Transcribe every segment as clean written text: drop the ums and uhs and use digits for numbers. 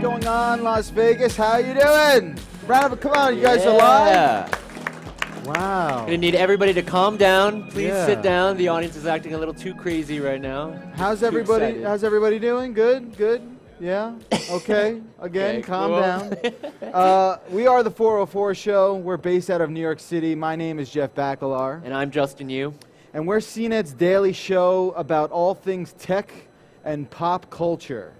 going on, Las Vegas? How you doing? Round of, come on, you guys are live? Wow. Gonna need everybody to calm down. Please Yeah. sit down. The audience is acting a little too crazy right now. How's Too everybody? excited. How's everybody doing? Good, good. Yeah. Okay. Again, Okay, calm cool. down. We are the 404 Show. We're based out of New York City. My name is Jeff Bacalar, And I'm Justin Yu. and we're CNET's daily show about all things tech and pop culture.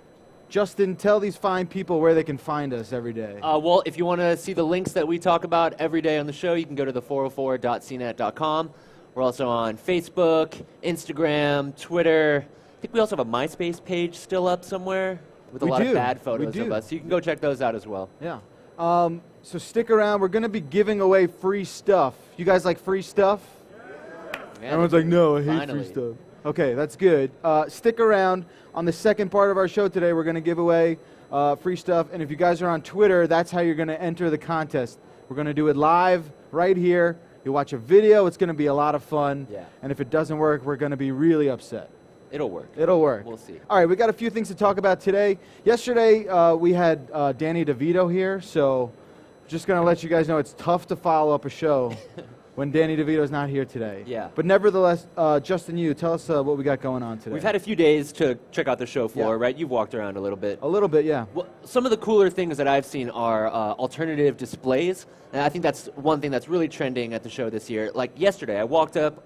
Justin, tell these fine people where they can find us every day. Well, if you want to see the links that we talk about every day on the show, you can go to the 404.cnet.com. We're also on Facebook, Instagram, Twitter. I think we also have a MySpace page still up somewhere with a lot of bad photos of us. So you can go check those out as well. Yeah. So stick around. We're going to be giving away free stuff. You guys like free stuff? Yeah, Everyone's like, no, I hate finally. free stuff. Okay, that's good. Stick around. On the second part of our show today, we're going to give away free stuff. And if you guys are on Twitter, that's how you're going to enter the contest. We're going to do it live right here. You watch a video. It's going to be a lot of fun. Yeah. And if it doesn't work, we're going to be really upset. It'll work. It'll work. We'll see. All right, we got a few things to talk about today. Yesterday, we had Danny DeVito here, so just going to let you guys know it's tough to follow up a show when Danny DeVito's not here today. Yeah. But nevertheless, Justin, you tell us what we got going on today. We've had a few days to check out the show floor, Yeah. right? You've walked around a little bit. a little bit, yeah. Well, some of the cooler things that I've seen are alternative displays, and I think that's one thing that's really trending at the show this year. Like yesterday, I walked up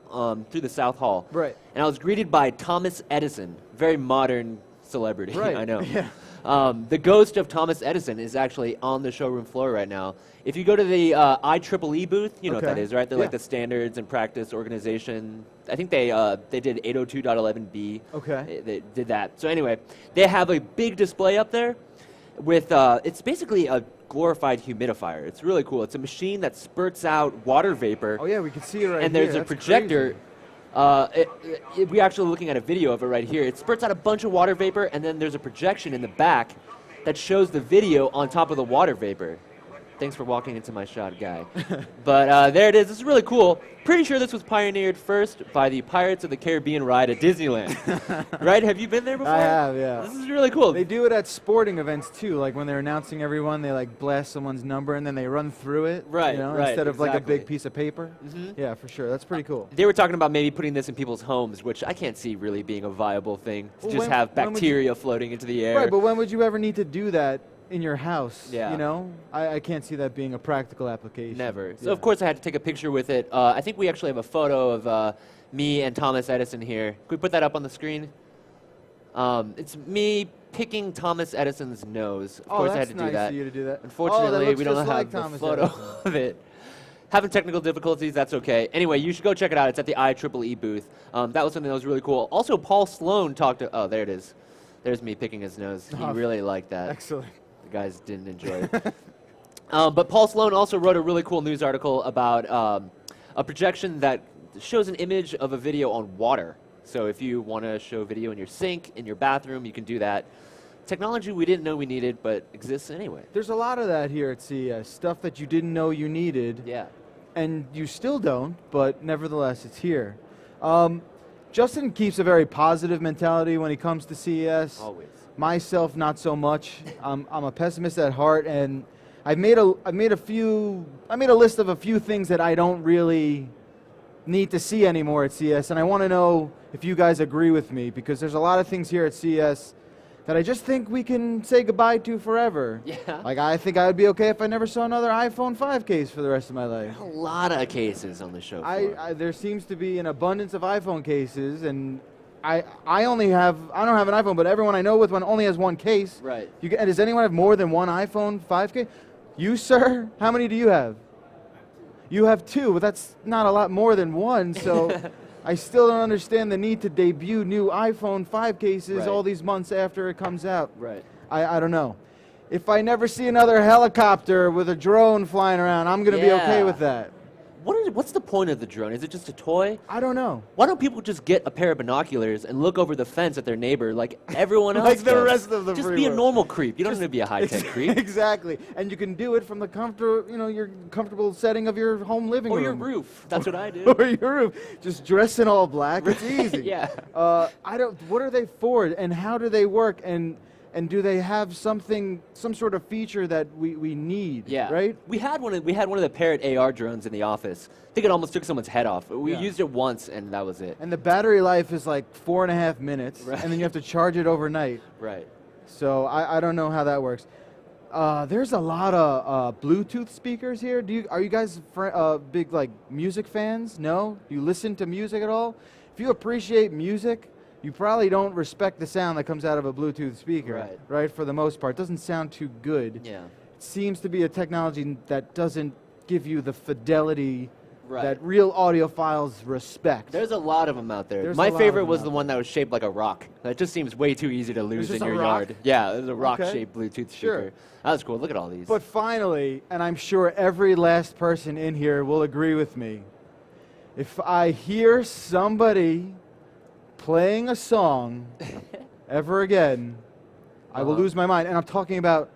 through the South Hall, Right. and I was greeted by Thomas Edison, very modern celebrity, Right. I know. Yeah. The ghost of Thomas Edison is actually on the showroom floor right now. If you go to the IEEE booth, you know what Okay. that is, right? They're Yeah. like the standards and practice organization. I think they did 802.11b. Okay. They did that. So anyway, they have a big display up there with, it's basically a glorified humidifier. It's really cool. It's a machine that spurts out water vapor. Oh, yeah, we can see it right And here. there's a That's projector. crazy. We're actually looking at a video of it right here. It spurts out a bunch of water vapor, and then there's a projection in the back that shows the video on top of the water vapor. Thanks for walking into my shot, guy. But there it is. This is really cool. Pretty sure this was pioneered first by the Pirates of the Caribbean ride at Disneyland. Right? Have you been there before? I have, yeah. This is really cool. They do it at sporting events too. Like when they're announcing everyone, they like blast someone's number and then they run through it. Right, You know, right, instead of like a exactly. big piece of paper. Mhm. Yeah, for sure. That's pretty cool. They were talking about maybe putting this in people's homes, which I can't see really being a viable thing. To Well, just when- have when would you- bacteria floating into the air. Right, but when would you ever need to do that in your house? Yeah. You know, I can't see that being a practical application. Never. So Yeah. of course I had to take a picture with it. I think we actually have a photo of me and Thomas Edison here. Can we put that up on the screen? It's me picking Thomas Edison's nose. Of course I had that's to do nice that. of you to do that. Unfortunately, looks we don't just have like the Thomas photo Edison. of it. Having technical difficulties, that's okay. Anyway, you should go check it out. It's at the IEEE booth. That was something that was really cool. Also, Paul Sloan talked to, oh, there it is. There's me picking his nose. He Oh, really liked that. Excellent. The guys didn't enjoy it. But Paul Sloan also wrote a really cool news article about a projection that shows an image of a video on water. So if you want to show video in your sink, in your bathroom, you can do that. Technology we didn't know we needed, but exists anyway. There's a lot of that here at CES. Stuff that you didn't know you needed. Yeah. And you still don't, but nevertheless, it's here. Justin keeps a very positive mentality when he comes to CES. Always. Myself, not so much. I'm a pessimist at heart, and I made a list of a few things that I don't really need to see anymore at CES, and I want to know if you guys agree with me, because there's a lot of things here at CES that I just think we can say goodbye to forever. Yeah. Like, I think I would be okay if I never saw another iPhone 5 case for the rest of my life. A lot of cases on the show floor. There seems to be an abundance of iPhone cases, and I don't have an iPhone, but everyone I know with one only has one case. Right. And does anyone have more than one iPhone 5 case? You, sir? How many do you have? You have two, but that's not a lot more than one, so I still don't understand the need to debut new iPhone 5 cases Right. all these months after it comes out. Right. I don't know. If I never see another helicopter with a drone flying around, I'm going to be okay Yeah. with that. What's the point of the drone? Is it just a toy? I don't know. Why don't people just get a pair of binoculars and look over the fence at their neighbor like everyone else Like the does? rest of the Just free be a world. normal creep. You don't need to be a high-tech creep. Exactly. And you can do it from the your comfortable setting of your home living Or room. your roof. That's what I do. Or your roof. Just dress in all black. It's easy. Yeah. What are they for, and how do they work? And And do they have some sort of feature that we need? Yeah. Right. We had one of the Parrot AR drones in the office. I think it almost took someone's head off. We Yeah. used it once, and that was it. And the battery life is like 4.5 minutes, Right. and then you have to charge it overnight. Right. So I don't know how that works. There's a lot of Bluetooth speakers here. Are you guys big like music fans? No? You listen to music at all? If you appreciate music, you probably don't respect the sound that comes out of a Bluetooth speaker, right? For the most part, it doesn't sound too good. Yeah. It seems to be a technology that doesn't give you the fidelity Right. that real audiophiles respect. There's a lot of them out there. There's a My lot favorite of them was out the one that was shaped like a rock. That just seems way too easy to lose just in a your rock? yard. Yeah, it was a Okay. rock-shaped Bluetooth Sure. speaker. That was cool. Look at all these. But finally, and I'm sure every last person in here will agree with me, if I hear somebody playing a song ever again, I will lose my mind. And I'm talking about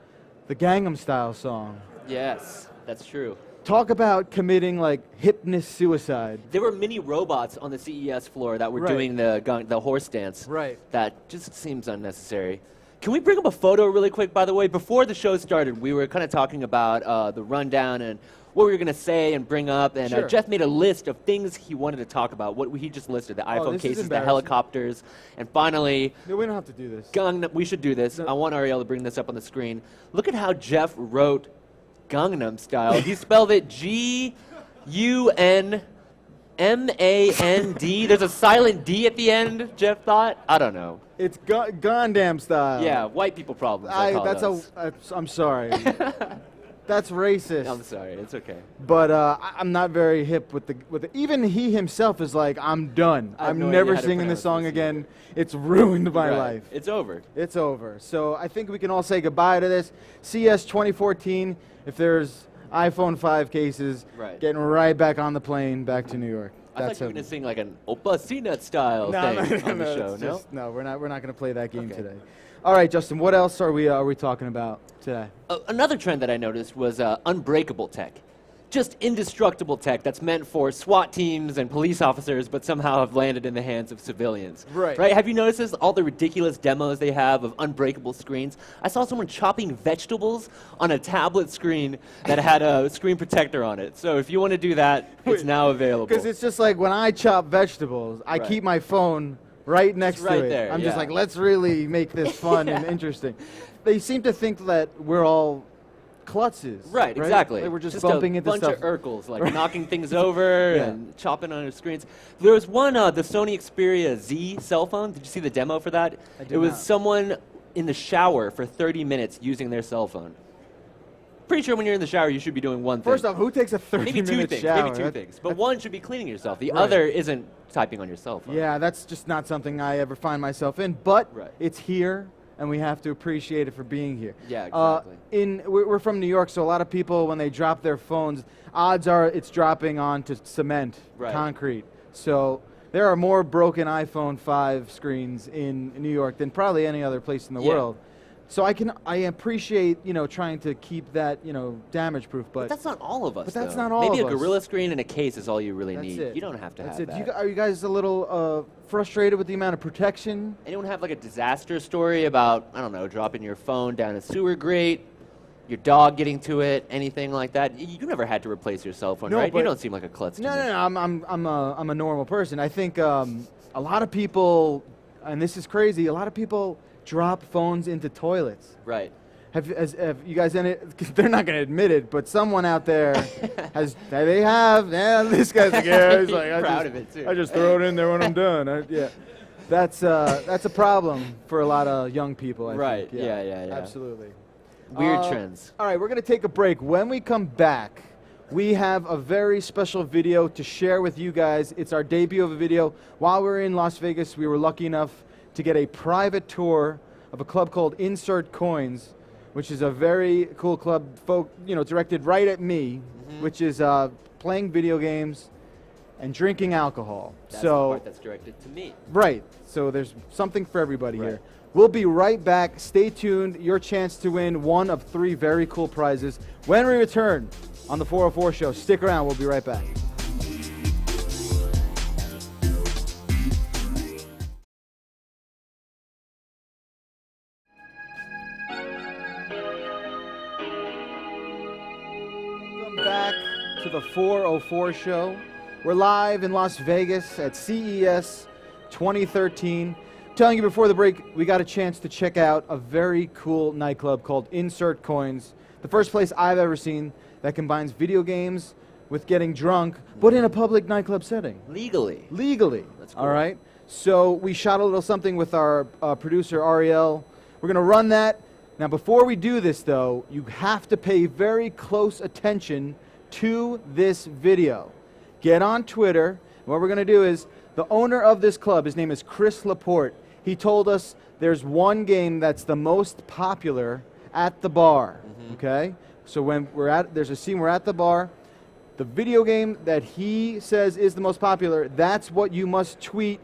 the Gangnam Style song. Yes, that's true. Talk about committing like hypnotist suicide. There were mini robots on the CES floor that were Right. doing the horse dance. Right. That just seems unnecessary. Can we bring up a photo really quick, by the way? Before the show started, we were kind of talking about the rundown and what we were going to say and bring up. And Sure. Jeff made a list of things he wanted to talk about. What he just listed, the iPhone this is cases, the embarrassing. helicopters, and finally, No, we don't have to do this. Gangnam. We should do this. I want Ariel to bring this up on the screen. Look at how Jeff wrote Gangnam Style. He spelled it G-U-N-M-A-N-D. There's a silent D at the end, Jeff thought. I don't know. It's Gundam Style. Yeah, white people problems. I call those. I'm sorry. That's racist. I'm sorry. It's okay. But I'm not very hip with the. Even he himself is like, I'm done. I have I'm no never idea how to singing this pronounce song this again. It's ruined my Right. life. It's over. It's over. So I think we can all say goodbye to this. CES 2014. If there's iPhone 5 cases, Right. getting right back on the plane back to New York. I thought you were going to sing like an Oppa CNET style No, thing no, on the no, show. it's No? just- no, we're not going to play that game Okay. today. All right, Justin. What else are we talking about today? Another trend that I noticed was unbreakable tech. Just indestructible tech that's meant for SWAT teams and police officers, but somehow have landed in the hands of civilians. Right. Right? Have you noticed this? All the ridiculous demos they have of unbreakable screens. I saw someone chopping vegetables on a tablet screen that had a screen protector on it. So if you want to do that, it's now available. Because it's just like when I chop vegetables, I Right. keep my phone right next right to it. there, I'm just yeah. like, let's really make this fun and interesting. They seem to think that we're all klutzes. Right, exactly. Like we're just bumping a into bunch stuff. of Urkels, like knocking things over Yeah. and chopping on your screens. There was one, the Sony Xperia Z cell phone. Did you see the demo for that? I did It was not. someone in the shower for 30 minutes using their cell phone. Pretty sure when you're in the shower, you should be doing one thing. First off, who takes a 30-minute maybe two things. shower? Maybe two That- things. But that's- one should be cleaning yourself. The Right. other isn't typing on your cell phone. Yeah, that's just not something I ever find myself in. But Right. it's here, and we have to appreciate it for being here. Yeah, exactly. We're from New York, so a lot of people, when they drop their phones, odds are it's dropping onto cement, Right. concrete. So there are more broken iPhone 5 screens in New York than probably any other place in the Yeah. world. So I appreciate, trying to keep that, damage proof, But that's not all of us. But that's though. not all Maybe of a us. Gorilla screen and a case is all you really that's need. it. You don't have to That's have it. that. Are you guys a little frustrated with the amount of protection? Anyone have like a disaster story about, I don't know, dropping your phone down a sewer grate, your dog getting to it, anything like that? You never had to replace your cell phone, No, right? You but- don't seem like a klutz to No, me. no, no. I'm a normal person. I think a lot of people, and this is crazy. A lot of people drop phones into toilets. Right. Have you guys done it? 'Cause they're not going to admit it, but someone out there has. They have. Yeah, this guy's like, yeah, he's like, Proud of it, too. I just throw it in there when I'm done. Yeah, that's a problem for a lot of young people. I Right. think. Yeah. Absolutely. Weird trends. All right, we're going to take a break. When we come back, we have a very special video to share with you guys. It's our debut of a video. While we were in Las Vegas, we were lucky enough to get a private tour of a club called Insert Coins, which is a very cool club, directed right at me, which is playing video games and drinking alcohol. That's the part that's directed to me. Right. So there's something for everybody Right. here. We'll be right back. Stay tuned. Your chance to win one of 3 very cool prizes when we return on the 404 show. Stick around. We'll be right back. to the 404 show. We're live in Las Vegas at CES 2013. Telling you before the break, we got a chance to check out a very cool nightclub called Insert Coins. The first place I've ever seen that combines video games with getting drunk, but in a public nightclub setting. Legally. That's cool. All right. So we shot a little something with our producer, Ariel. We're going to run that. Now, before we do this, though, you have to pay very close attention to this video. Get on Twitter. What we're going to do is, the owner of this club, his name is Chris Laporte. He told us there's one game that's the most popular at the bar, okay? So when there's a scene, we're at the bar. The video game that he says is the most popular, that's what you must tweet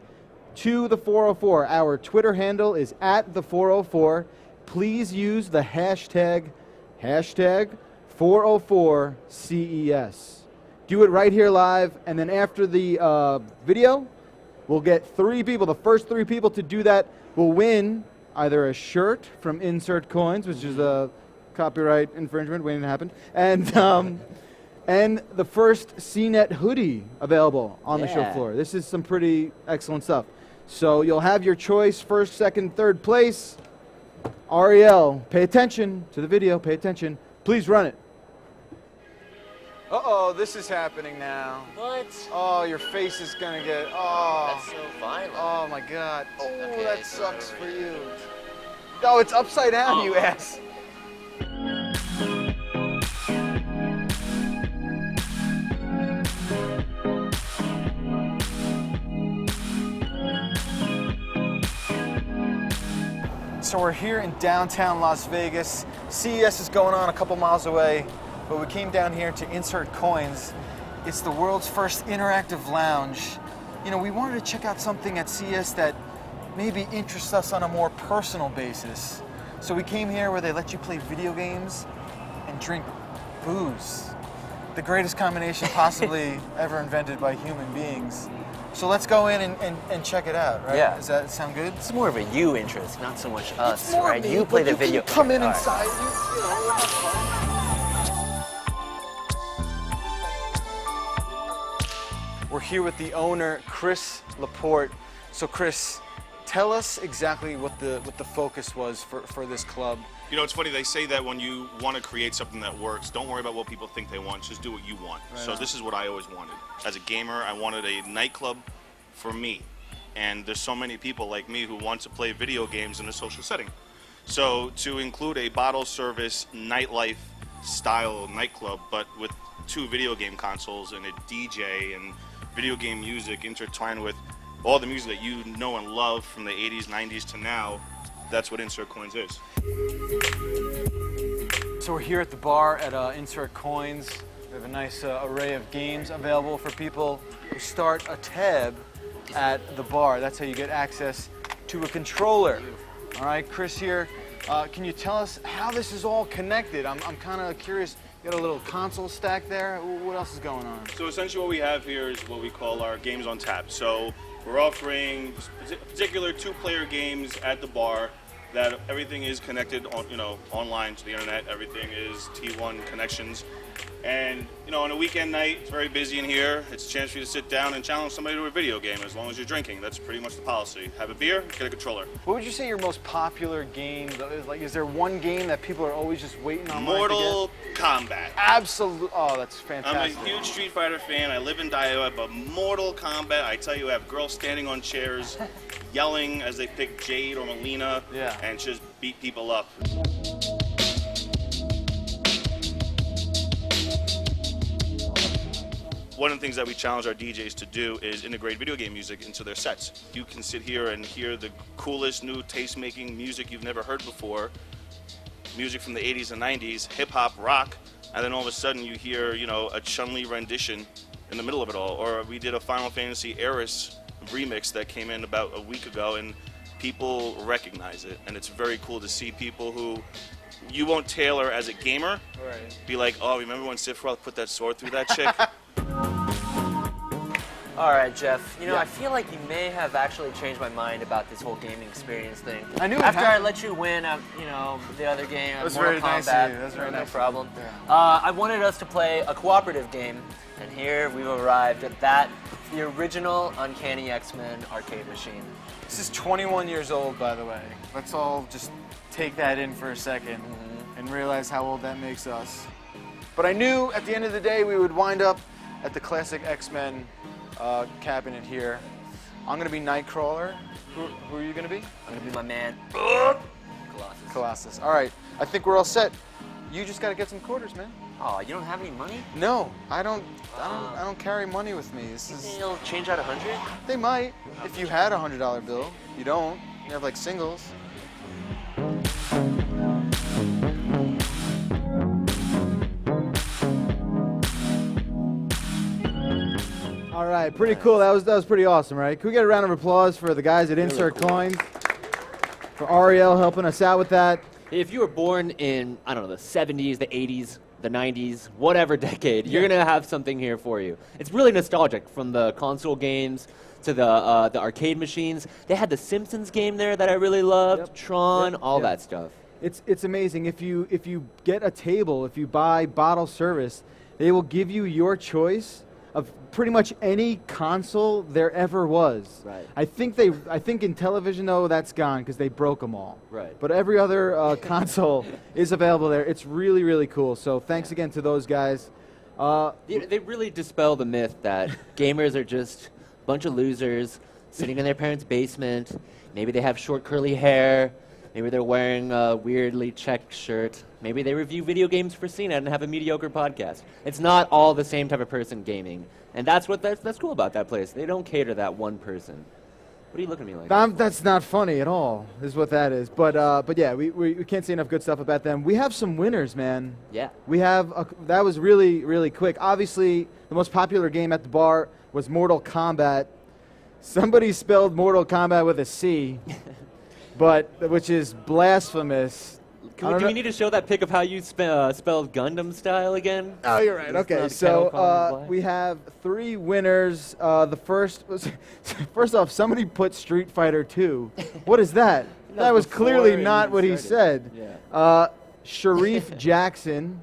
to the 404. Our Twitter handle is at the 404. Please use the hashtag 404CES. Do it right here live, and then after the video, we'll get 3 people. The first 3 people to do that will win either a shirt from Insert Coins, which is a copyright infringement waiting to happen, and the first CNET hoodie available on the show floor. This is some pretty excellent stuff. So you'll have your choice, first, second, third place. Ariel, pay attention to the video, pay attention. Please run it. Uh-oh, this is happening now. What? Oh, your face is gonna get, oh. That's so violent. Oh my God. Oh, Okay, that so sucks we're for ready. you. No, it's upside down, you ass. So we're here in downtown Las Vegas. CES is going on a couple miles away, but we came down here to Insert Coins. It's the world's first interactive lounge. You know, we wanted to check out something at CES that maybe interests us on a more personal basis. So we came here where they let you play video games and drink booze. The greatest combination possibly ever invented by human beings. So let's go in and check it out, right? Yeah. Does that sound good? It's more of a you interest, not so much us, It's more right? me, You play but the video. Can come in All right. inside. You know, we'll have fun. We're here with the owner, Chris Laporte. So, Chris, tell us exactly what the focus was for this club. You know, it's funny, they say that when you want to create something that works, don't worry about what people think they want, just do what you want. Right so on. this is what I always wanted. As a gamer, I wanted a nightclub for me. And there's so many people like me who want to play video games in a social setting. So to include a bottle service nightlife style nightclub, but with 2 video game consoles and a DJ and video game music intertwined with all the music that you know and love from the 80s, 90s to now, that's what Insert Coins is. So we're here at the bar at Insert Coins. We have a nice array of games available for people who start a tab at the bar. That's how you get access to a controller. All right, Chris here. Can you tell us how this is all connected? I'm kind of curious. You got a little console stack there. What else is going on? So essentially what we have here is what we call our games on tap. So we're offering particular 2-player games at the bar that everything is connected on, online to the internet. Everything is T1 connections. And, on a weekend night, it's very busy in here. It's a chance for you to sit down and challenge somebody to a video game as long as you're drinking. That's pretty much the policy. Have a beer, get a controller. What would you say your most popular game, like, is there one game that people are always just waiting on? Mortal Kombat. Absolutely. Oh, that's fantastic. I'm a huge Street Fighter fan. I live in Daiwa, but Mortal Kombat, I tell you, I have girls standing on chairs, yelling as they pick Jade or Melina, and just beat people up. One of the things that we challenge our DJs to do is integrate video game music into their sets. You can sit here and hear the coolest new taste-making music you've never heard before, music from the 80s and 90s, hip-hop, rock, and then all of a sudden you hear, a Chun-Li rendition in the middle of it all. Or we did a Final Fantasy Eris remix that came in about a week ago, and people recognize it. And it's very cool to see people who you won't tailor as a gamer, be like, oh, remember when Sephiroth put that sword through that chick? All right, Jeff. You know, Yeah. I feel like you may have actually changed my mind about this whole gaming experience thing. I knew it After I happened. let you win, you know, the other game, That was Mortal very nice Kombat, of you. That was very no nice of you. problem. Yeah. I wanted us to play a cooperative game, and here we've arrived at that, the original Uncanny X-Men arcade machine. This is 21 years old, by the way. Let's all just take that in for a second and realize how old that makes us. But I knew at the end of the day we would wind up at the classic X-Men cabinet here. I'm gonna be Nightcrawler. Who are you gonna be? I'm gonna be my man, Colossus. Colossus. All right, I think we're all set. You just gotta get some quarters, man. Oh, you don't have any money? No, I don't carry money with me. This You think is. you'll change out 100? They might if you had a $100 bill. You don't. You have like singles. All right, pretty cool. That was pretty awesome, right? Can we get a round of applause for the guys at Insert Coins? For Ariel helping us out with that. If you were born in, I don't know, the 70s, the 80s, the 90s, whatever decade, you're going to have something here for you. It's really nostalgic, from the console games to the arcade machines. They had the Simpsons game there that I really loved, Yep. Tron, Yep. all Yep. that stuff. It's amazing. If you get a table, if you buy bottle service, they will give you your choice of pretty much any console there ever was. Right. I think in television though that's gone because they broke them all. Right. But every other console is available there. It's really really cool. So thanks again to those guys. They really dispel the myth that gamers are just a bunch of losers sitting in their parents' basement. Maybe they have short curly hair. Maybe they're wearing a weirdly checked shirt. Maybe they review video games for CNET and have a mediocre podcast. It's not all the same type of person gaming. And that's cool about that place. They don't cater to that one person. What are you looking at me like? That's not funny at all, is what that is. But yeah, we can't say enough good stuff about them. We have some winners, man. Yeah. We have that was really really quick. Obviously, the most popular game at the bar was Mortal Kombat. Somebody spelled Mortal Kombat with a C, which is blasphemous. Do we need to show that pic of how you spelled Gundam style again? Oh, you're right. It's Okay, not so kettle corn black. we have 3 winners. The first was first off, somebody put Street Fighter 2. What is that? That was before clearly it not even what he started. said. Yeah. Sharif Jackson,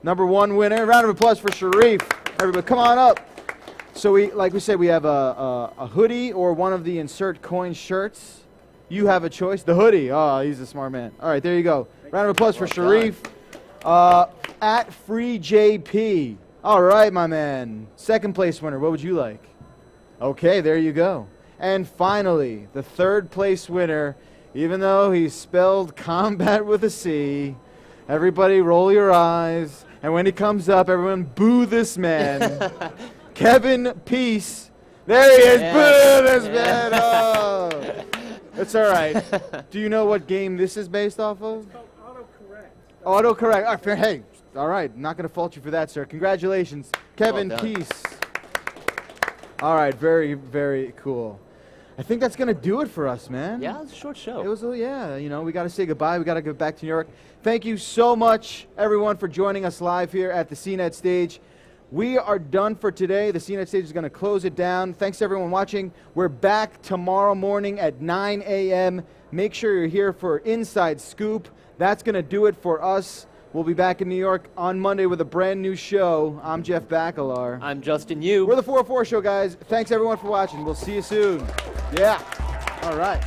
#1 winner. Round of applause for Sharif. Everybody, come on up. So like we said, we have a hoodie or one of the Insert Coin shirts. You have a choice. The hoodie. Oh, he's a smart man. All right, there you go. Round of applause for Sharif. At FreeJP. All right, my man. Second place winner. What would you like? Okay, there you go. And finally, the third place winner, even though he spelled combat with a C, everybody roll your eyes. And when he comes up, everyone boo this man. Kevin Peace. There he is. Yeah. Boo this Yeah. man. Oh. It's all right. Do you know what game this is based off of? Autocorrect. Hey, all right. Not going to fault you for that, sir. Congratulations, Kevin Well done. Peace. All right. Very, very cool. I think that's going to do it for us, man. Yeah, it's a short show. It was, yeah, we got to say goodbye. We got to get back to New York. Thank you so much, everyone, for joining us live here at the CNET stage. We are done for today. The CNET stage is going to close it down. Thanks to everyone watching. We're back tomorrow morning at 9 a.m. Make sure you're here for Inside Scoop. That's going to do it for us. We'll be back in New York on Monday with a brand new show. I'm Jeff Bacalar. I'm Justin Yu. We're the 404 Show, guys. Thanks, everyone, for watching. We'll see you soon. Yeah. All right.